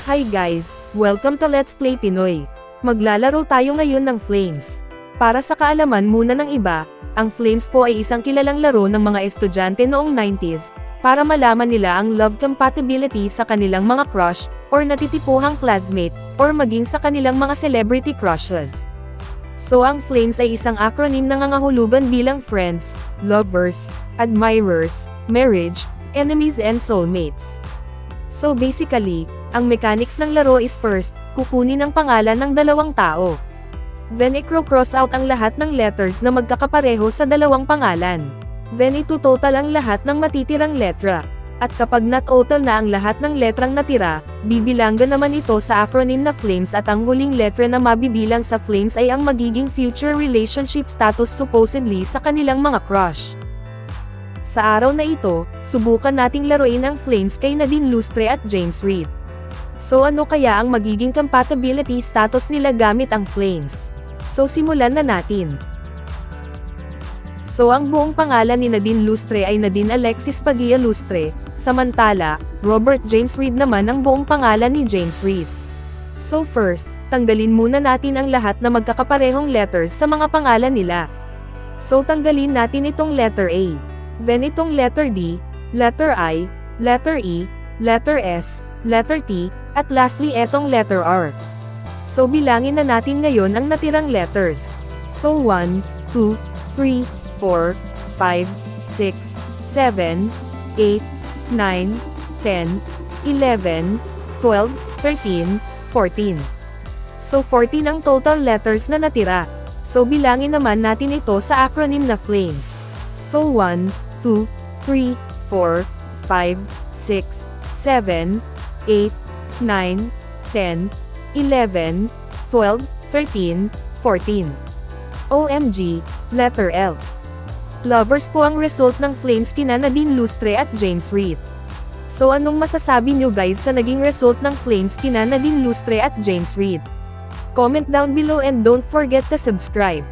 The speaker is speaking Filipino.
Hi guys, welcome to Let's Play Pinoy. Maglalaro tayo ngayon ng Flames. Para sa kaalaman muna ng iba, ang Flames po ay isang kilalang laro ng mga estudyante noong 90s, para malaman nila ang love compatibility sa kanilang mga crush, or natitipuhang classmate, or maging sa kanilang mga celebrity crushes. So ang Flames ay isang acronym na nangangahulugan bilang friends, lovers, admirers, marriage, enemies and soulmates. So basically, ang mechanics ng laro is first, kukunin ang pangalan ng dalawang tao. Then i-cross out ang lahat ng letters na magkakapareho sa dalawang pangalan. Then itutotal ang lahat ng matitirang letra. At kapag na-total na ang lahat ng letrang natira, bibilanggan naman ito sa acronym na Flames at ang huling letra na mabibilang sa Flames ay ang magiging future relationship status supposedly sa kanilang mga crush. Sa araw na ito, subukan nating laruin ang Flames kay Nadine Lustre at James Reid. So ano kaya ang magiging compatibility status nila gamit ang Flames? So simulan na natin. So ang buong pangalan ni Nadine Lustre ay Nadine Alexis Padilla Lustre, samantala, Robert James Reid naman ang buong pangalan ni James Reid. So first, tanggalin muna natin ang lahat na magkakaparehong letters sa mga pangalan nila. So tanggalin natin itong letter A. Then itong letter D, letter I, letter E, letter S, letter T, at lastly etong letter R. So bilangin na natin ngayon ang natirang letters. So 1, 2, 3, 4, 5, 6, 7, 8, 9, 10, 11, 12, 13, 14. So 14 ang total letters na natira. So bilangin naman natin ito sa acronym na Flames. So 1, 2, 3, 4, 5, 6, 7, 8, 9, 10, 11, 12, 13, 14. OMG, letter L. Lovers po ang result ng Flames kina Nadine Lustre at James Reid. So anong masasabi nyo guys sa naging result ng Flames kina Nadine Lustre at James Reid? Comment down below and don't forget to subscribe.